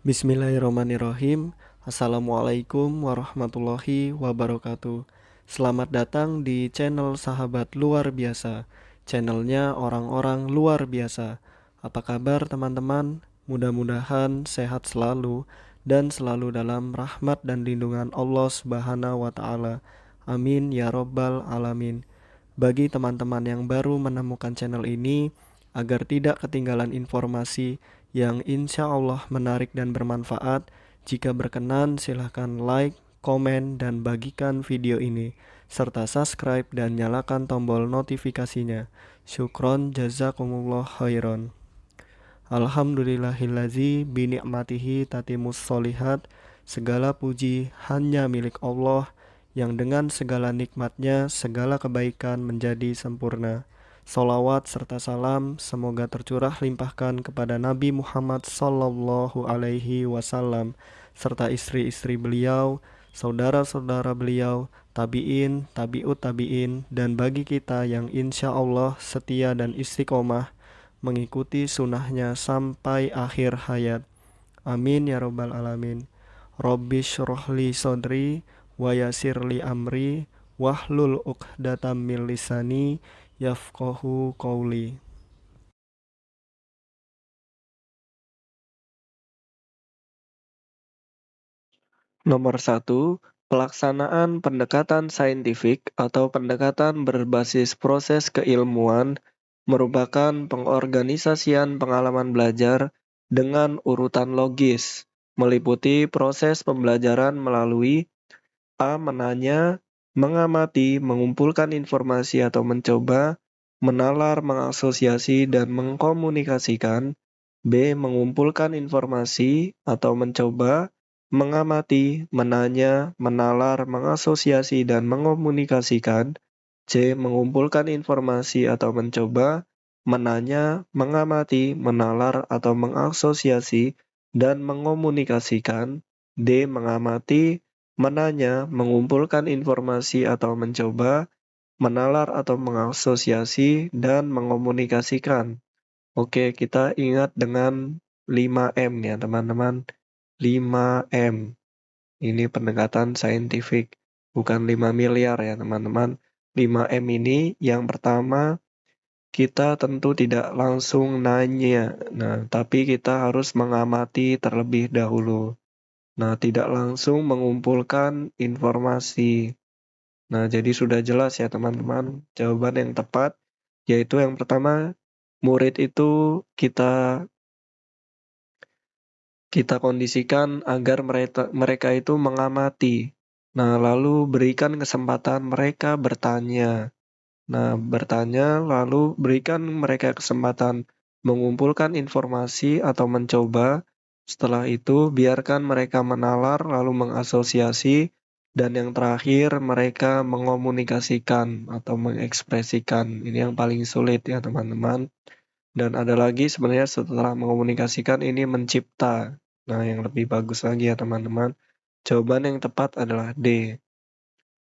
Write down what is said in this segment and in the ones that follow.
Bismillahirrahmanirrahim. Assalamualaikum warahmatullahi wabarakatuh. Selamat datang di channel Sahabat Luar Biasa. Channelnya orang-orang luar biasa. Apa kabar teman-teman? Mudah-mudahan sehat selalu dan selalu dalam rahmat dan lindungan Allah Subhanahu wa taala. Amin ya robbal alamin. Bagi teman-teman yang baru menemukan channel ini, agar tidak ketinggalan informasi yang insya Allah menarik dan bermanfaat, jika berkenan silahkan like, komen, dan bagikan video ini, serta subscribe dan nyalakan tombol notifikasinya. Syukron jazakumullah khairan. Alhamdulillahillazi bini'matihi tatimus solihat. Segala puji hanya milik Allah, yang dengan segala nikmatnya segala kebaikan menjadi sempurna. Salawat serta salam semoga tercurah limpahkan kepada Nabi Muhammad Sallallahu Alaihi Wasallam serta istri-istri beliau, saudara-saudara beliau, tabi'in, tabi'ut tabi'in, dan bagi kita yang insya Allah setia dan istiqomah mengikuti sunnahnya sampai akhir hayat. Amin ya robbal alamin. Rabbi syrohli sodri wa yasirli amri wahlul uqdatam min lisani yafqahu qawli. Nomor 1, pelaksanaan pendekatan saintifik atau pendekatan berbasis proses keilmuan merupakan pengorganisasian pengalaman belajar dengan urutan logis, meliputi proses pembelajaran melalui A. Menanya, mengamati, mengumpulkan informasi atau mencoba, menalar, mengasosiasi, dan mengkomunikasikan. B. Mengumpulkan informasi atau mencoba, mengamati, menanya, menalar, mengasosiasi, dan mengomunikasikan. C. Mengumpulkan informasi atau mencoba, menanya, mengamati, menalar, atau mengasosiasi, dan mengomunikasikan. D. Mengamati, menanya, mengumpulkan informasi atau mencoba, menalar atau mengasosiasi, dan mengomunikasikan. Oke, kita ingat dengan 5M ya teman-teman. 5M. Ini pendekatan saintifik, bukan 5 miliar ya teman-teman. 5M ini yang pertama, kita tentu tidak langsung nanya. Nah, tapi kita harus mengamati terlebih dahulu. Nah, tidak langsung mengumpulkan informasi. Nah, jadi sudah jelas ya teman-teman, jawaban yang tepat yaitu yang pertama, murid itu kita kondisikan agar mereka itu mengamati. Nah, lalu berikan kesempatan mereka bertanya. Nah, bertanya lalu berikan mereka kesempatan mengumpulkan informasi atau mencoba. Setelah itu, biarkan mereka menalar lalu mengasosiasi. Dan yang terakhir, mereka mengomunikasikan atau mengekspresikan. Ini yang paling sulit ya teman-teman. Dan ada lagi sebenarnya setelah mengomunikasikan ini mencipta. Nah, yang lebih bagus lagi ya teman-teman. Jawaban yang tepat adalah D.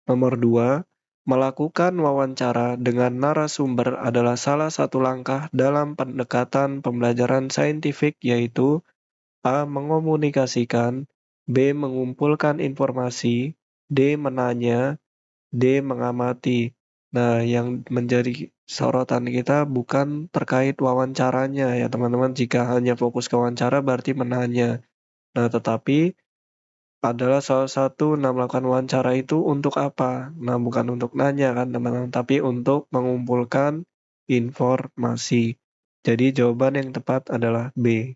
Nomor 2, melakukan wawancara dengan narasumber adalah salah satu langkah dalam pendekatan pembelajaran saintifik yaitu A. Mengomunikasikan, B. Mengumpulkan informasi, D. Menanya, D. Mengamati. Nah, yang menjadi sorotan kita bukan terkait wawancaranya ya teman-teman. Jika hanya fokus ke wawancara berarti menanya. Nah, tetapi adalah salah satu melakukan wawancara itu untuk apa? Nah, bukan untuk nanya kan teman-teman, tapi untuk mengumpulkan informasi. Jadi jawaban yang tepat adalah B.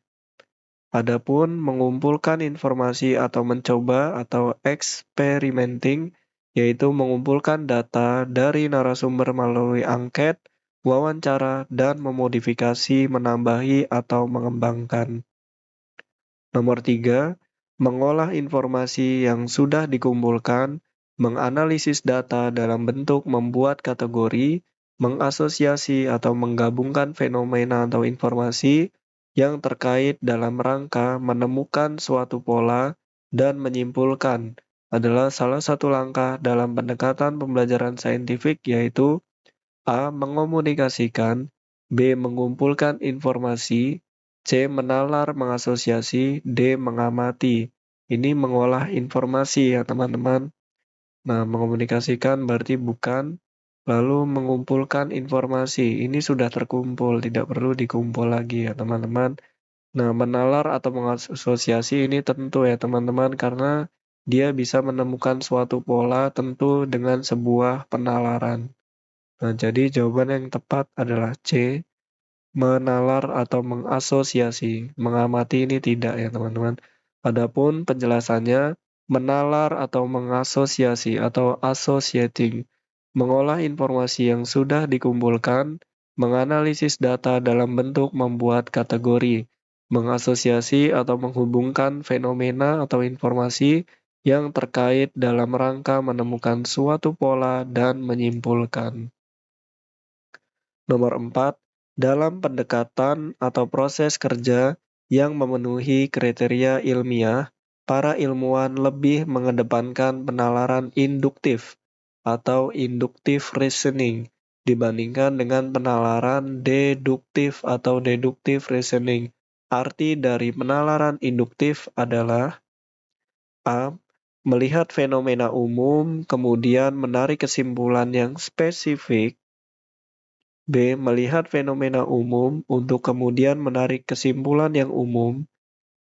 Adapun mengumpulkan informasi atau mencoba atau experimenting, yaitu mengumpulkan data dari narasumber melalui angket, wawancara, dan memodifikasi, menambahi, atau mengembangkan. Nomor 3, mengolah informasi yang sudah dikumpulkan, menganalisis data dalam bentuk membuat kategori, mengasosiasi atau menggabungkan fenomena atau informasi yang terkait dalam rangka menemukan suatu pola dan menyimpulkan adalah salah satu langkah dalam pendekatan pembelajaran saintifik yaitu A. Mengomunikasikan, B. Mengumpulkan informasi, C. Menalar, mengasosiasi. D. Mengamati. Ini mengolah informasi ya teman-teman. Nah, mengomunikasikan berarti bukan. Lalu mengumpulkan informasi. Ini sudah terkumpul, tidak perlu dikumpul lagi ya teman-teman. Nah, menalar atau mengasosiasi ini tentu ya teman-teman karena dia bisa menemukan suatu pola tentu dengan sebuah penalaran. Nah, jadi jawaban yang tepat adalah C, menalar atau mengasosiasi. Mengamati ini tidak ya teman-teman. Adapun penjelasannya, menalar atau mengasosiasi atau associating, mengolah informasi yang sudah dikumpulkan, menganalisis data dalam bentuk membuat kategori, mengasosiasi atau menghubungkan fenomena atau informasi yang terkait dalam rangka menemukan suatu pola dan menyimpulkan. Nomor 4, dalam pendekatan atau proses kerja yang memenuhi kriteria ilmiah, para ilmuwan lebih mengedepankan penalaran induktif atau inductive reasoning dibandingkan dengan penalaran deduktif atau deductive reasoning. Arti dari penalaran induktif adalah A. Melihat fenomena umum, kemudian menarik kesimpulan yang spesifik. B. Melihat fenomena umum untuk kemudian menarik kesimpulan yang umum.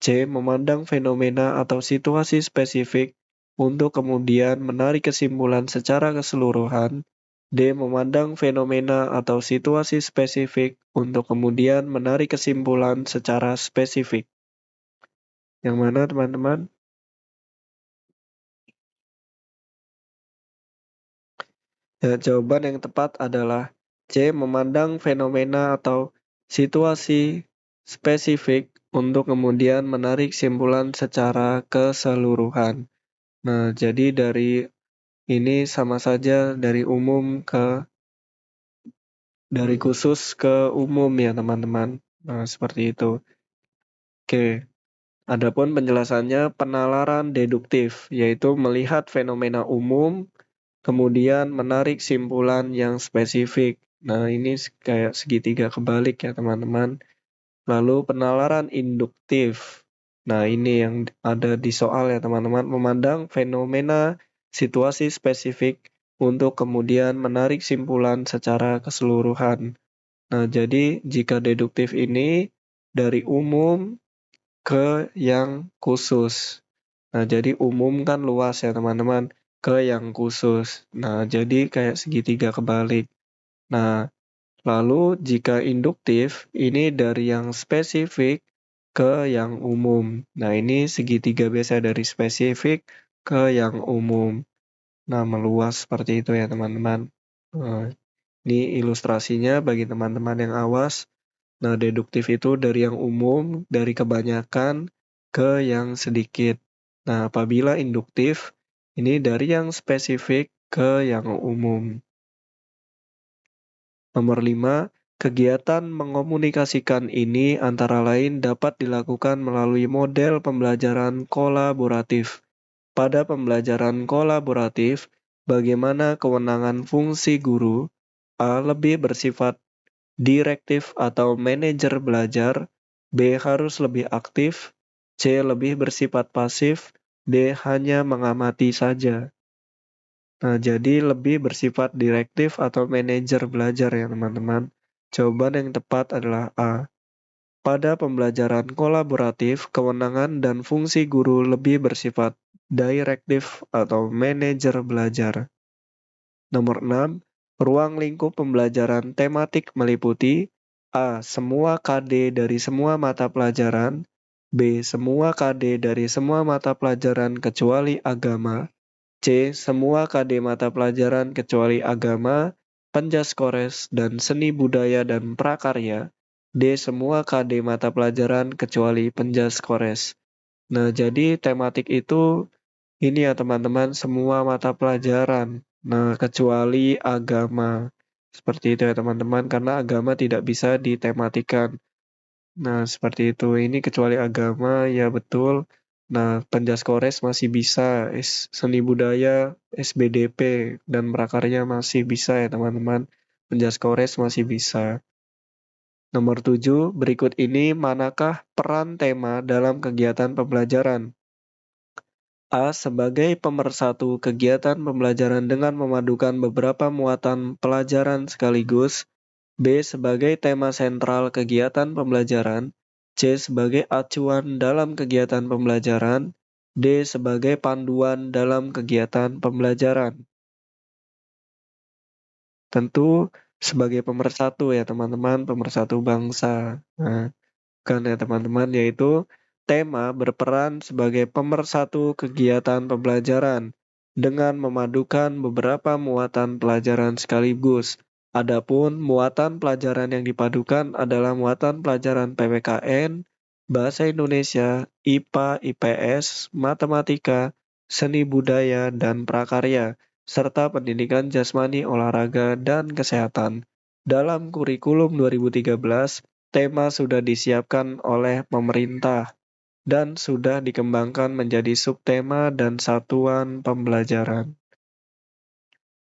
C. Memandang fenomena atau situasi spesifik untuk kemudian menarik kesimpulan secara keseluruhan. D. Memandang fenomena atau situasi spesifik untuk kemudian menarik kesimpulan secara spesifik. Yang mana teman-teman? Ya, jawaban yang tepat adalah C. Memandang fenomena atau situasi spesifik untuk kemudian menarik kesimpulan secara keseluruhan. Nah, jadi dari ini sama saja dari khusus ke umum ya teman-teman. Nah, seperti itu. Oke. Adapun penjelasannya penalaran deduktif, yaitu melihat fenomena umum kemudian menarik simpulan yang spesifik. Nah, ini kayak segitiga kebalik ya, teman-teman. Lalu penalaran induktif. Nah, ini yang ada di soal ya, teman-teman. Memandang fenomena situasi spesifik untuk kemudian menarik simpulan secara keseluruhan. Nah, jadi jika deduktif ini dari umum ke yang khusus. Nah, jadi umum kan luas ya, teman-teman, ke yang khusus. Nah, jadi kayak segitiga kebalik. Nah, lalu jika induktif, ini dari yang spesifik ke yang umum. Nah, ini segitiga biasa dari spesifik ke yang umum. Nah, meluas seperti itu ya, teman-teman. Nah, ini ilustrasinya bagi teman-teman yang awas. Nah, deduktif itu dari yang umum, dari kebanyakan ke yang sedikit. Nah, apabila induktif, ini dari yang spesifik ke yang umum. Nomor 5, kegiatan mengomunikasikan ini antara lain dapat dilakukan melalui model pembelajaran kolaboratif. Pada pembelajaran kolaboratif, bagaimana kewenangan fungsi guru A lebih bersifat direktif atau manajer belajar, B harus lebih aktif, C lebih bersifat pasif, D hanya mengamati saja. Nah, jadi lebih bersifat direktif atau manajer belajar ya teman-teman. Jawaban yang tepat adalah A. Pada pembelajaran kolaboratif, kewenangan dan fungsi guru lebih bersifat direktif atau manajer belajar. Nomor 6, ruang lingkup pembelajaran tematik meliputi A. Semua KD dari semua mata pelajaran, B. Semua KD dari semua mata pelajaran kecuali agama, C. Semua KD mata pelajaran kecuali agama, penjaskores, dan seni budaya dan prakarya, D. Semua KD mata pelajaran kecuali penjaskores. Nah, jadi tematik itu ini ya teman-teman, semua mata pelajaran. Nah, kecuali agama. Seperti itu ya teman-teman, karena agama tidak bisa ditematikan. Nah, seperti itu. Ini kecuali agama, ya betul. Nah, penjaskores masih bisa, seni budaya, SBDP, dan prakarya masih bisa ya teman-teman. Penjaskores masih bisa. Nomor 7, berikut ini manakah peran tema dalam kegiatan pembelajaran? A. Sebagai pemersatu kegiatan pembelajaran dengan memadukan beberapa muatan pelajaran sekaligus. B. Sebagai tema sentral kegiatan pembelajaran. C. Sebagai acuan dalam kegiatan pembelajaran. D. Sebagai panduan dalam kegiatan pembelajaran. Tentu sebagai pemersatu ya teman-teman, pemersatu bangsa. Nah, kan ya teman-teman, yaitu tema berperan sebagai pemersatu kegiatan pembelajaran dengan memadukan beberapa muatan pelajaran sekaligus. Adapun muatan pelajaran yang dipadukan adalah muatan pelajaran PPKN, Bahasa Indonesia, IPA, IPS, Matematika, Seni Budaya, dan Prakarya, serta pendidikan jasmani, olahraga, dan kesehatan. Dalam kurikulum 2013, tema sudah disiapkan oleh pemerintah dan sudah dikembangkan menjadi subtema dan satuan pembelajaran.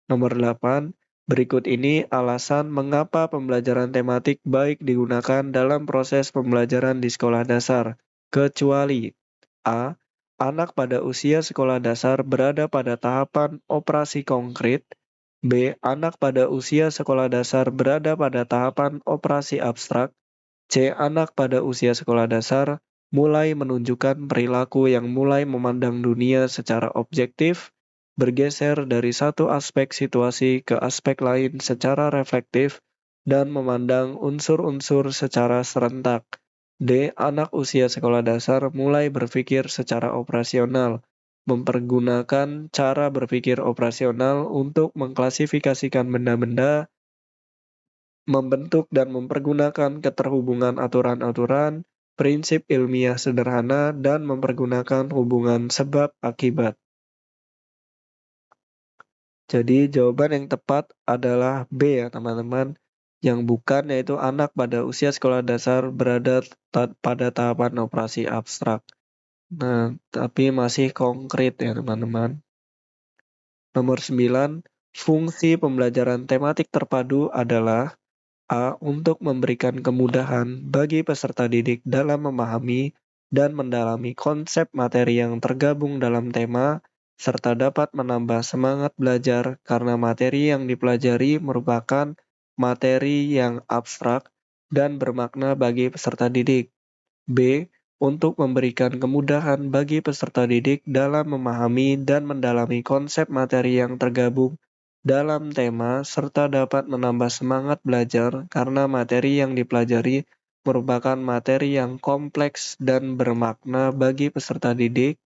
Nomor 8, berikut ini alasan mengapa pembelajaran tematik baik digunakan dalam proses pembelajaran di sekolah dasar, kecuali A. Anak pada usia sekolah dasar berada pada tahapan operasi konkret. B. Anak pada usia sekolah dasar berada pada tahapan operasi abstrak. C. Anak pada usia sekolah dasar mulai menunjukkan perilaku yang mulai memandang dunia secara objektif, bergeser dari satu aspek situasi ke aspek lain secara reflektif, dan memandang unsur-unsur secara serentak. D. Anak usia sekolah dasar mulai berpikir secara operasional, mempergunakan cara berpikir operasional untuk mengklasifikasikan benda-benda, membentuk dan mempergunakan keterhubungan aturan-aturan, prinsip ilmiah sederhana, dan mempergunakan hubungan sebab akibat. Jadi jawaban yang tepat adalah B ya teman-teman. Yang bukan yaitu anak pada usia sekolah dasar berada pada tahapan operasi abstrak. Nah, tapi masih konkret ya teman-teman. Nomor 9, fungsi pembelajaran tematik terpadu adalah A. Untuk memberikan kemudahan bagi peserta didik dalam memahami dan mendalami konsep materi yang tergabung dalam tema, serta dapat menambah semangat belajar karena materi yang dipelajari merupakan materi yang abstrak dan bermakna bagi peserta didik. B. Untuk memberikan kemudahan bagi peserta didik dalam memahami dan mendalami konsep materi yang tergabung dalam tema serta dapat menambah semangat belajar karena materi yang dipelajari merupakan materi yang kompleks dan bermakna bagi peserta didik.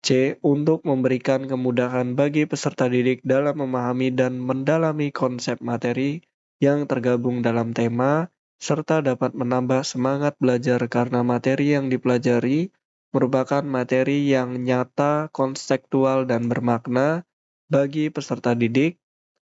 C. Untuk memberikan kemudahan bagi peserta didik dalam memahami dan mendalami konsep materi yang tergabung dalam tema, serta dapat menambah semangat belajar karena materi yang dipelajari merupakan materi yang nyata, konseptual, dan bermakna bagi peserta didik.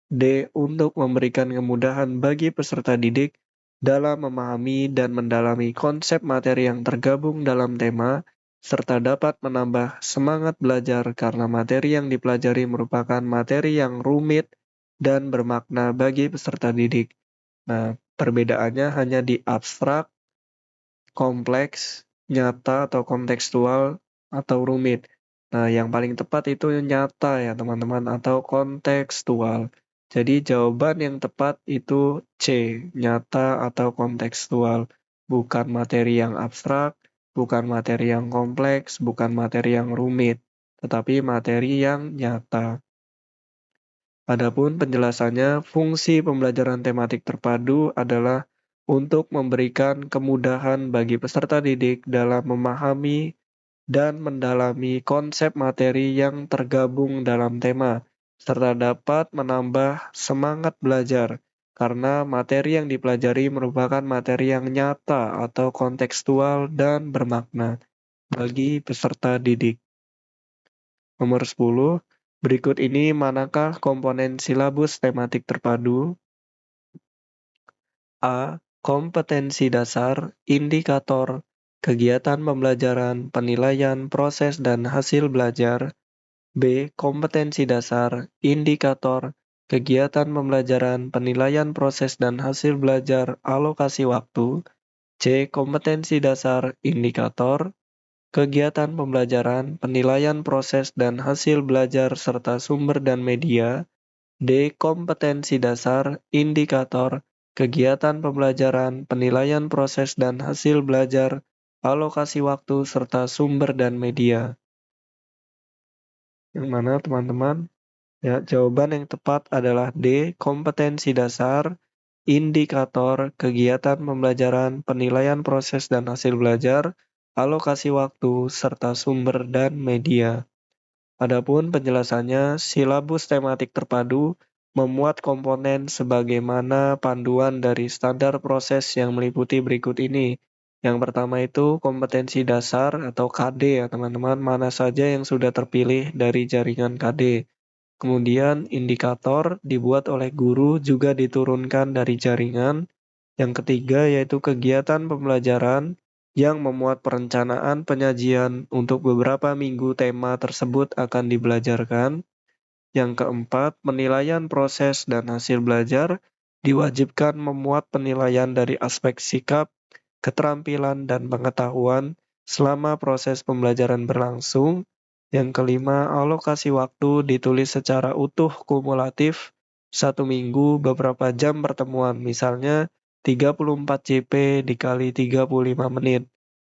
D. Untuk memberikan kemudahan bagi peserta didik dalam memahami dan mendalami konsep materi yang tergabung dalam tema, serta dapat menambah semangat belajar karena materi yang dipelajari merupakan materi yang rumit dan bermakna bagi peserta didik. Nah, perbedaannya hanya di abstrak, kompleks, nyata atau kontekstual, atau rumit. Nah, yang paling tepat itu nyata ya teman-teman, atau kontekstual. Jadi jawaban yang tepat itu C, nyata atau kontekstual. Bukan materi yang abstrak, bukan materi yang kompleks, bukan materi yang rumit, tetapi materi yang nyata. Adapun penjelasannya, fungsi pembelajaran tematik terpadu adalah untuk memberikan kemudahan bagi peserta didik dalam memahami dan mendalami konsep materi yang tergabung dalam tema, serta dapat menambah semangat belajar, karena materi yang dipelajari merupakan materi yang nyata atau kontekstual dan bermakna bagi peserta didik. Nomor 10, berikut ini manakah komponen silabus tematik terpadu? A. Kompetensi dasar, indikator, kegiatan pembelajaran, penilaian, proses, dan hasil belajar. B. Kompetensi dasar, indikator, kegiatan pembelajaran, penilaian proses dan hasil belajar, alokasi waktu. C. Kompetensi dasar, indikator, kegiatan pembelajaran, penilaian proses dan hasil belajar serta sumber dan media. D. Kompetensi dasar, indikator, kegiatan pembelajaran, penilaian proses dan hasil belajar, alokasi waktu serta sumber dan media. Yang mana teman-teman? Ya, jawaban yang tepat adalah D. Kompetensi dasar, indikator, kegiatan pembelajaran, penilaian proses dan hasil belajar, alokasi waktu, serta sumber dan media. Adapun penjelasannya, silabus tematik terpadu memuat komponen sebagaimana panduan dari standar proses yang meliputi berikut ini. Yang pertama itu kompetensi dasar atau KD ya teman-teman, mana saja yang sudah terpilih dari jaringan KD. Kemudian indikator dibuat oleh guru juga diturunkan dari jaringan. Yang ketiga yaitu kegiatan pembelajaran yang memuat perencanaan penyajian untuk beberapa minggu tema tersebut akan dibelajarkan. Yang keempat, penilaian proses dan hasil belajar diwajibkan memuat penilaian dari aspek sikap, keterampilan, dan pengetahuan selama proses pembelajaran berlangsung. Yang kelima, alokasi waktu ditulis secara utuh kumulatif 1 minggu beberapa jam pertemuan, misalnya 34 CP dikali 35 menit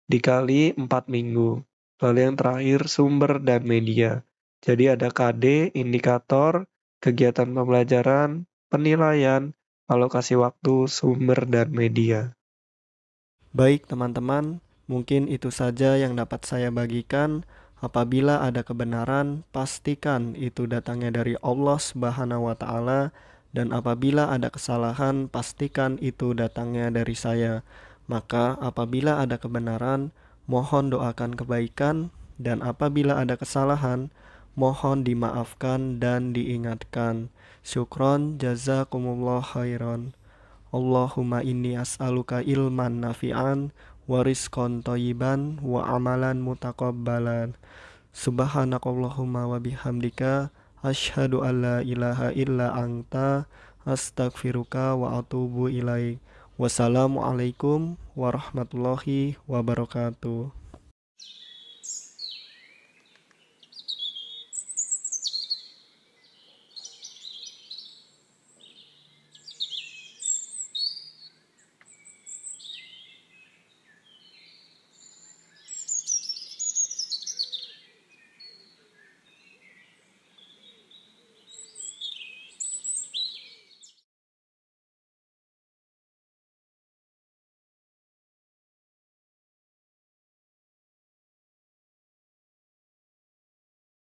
dikali 4 minggu. Lalu yang terakhir sumber dan media. Jadi ada KD, indikator, kegiatan pembelajaran, penilaian, alokasi waktu, sumber, dan media. Baik teman-teman, mungkin itu saja yang dapat saya bagikan. Apabila ada kebenaran, pastikan itu datangnya dari Allah Subhanahu wa Ta'ala, dan apabila ada kesalahan, pastikan itu datangnya dari saya. Maka apabila ada kebenaran, mohon doakan kebaikan, dan apabila ada kesalahan, mohon dimaafkan dan diingatkan. Syukron, jazakumullah khairan. Allahumma inni as'aluka ilman nafi'an wa rizqan thayyiban wa amalan mutaqabbalan. Subhanakallahumma wa bihamdika asyhadu an la ilaha illa anta astaghfiruka wa atubu ilaik. Wassalamualaikum warahmatullahi wabarakatuh.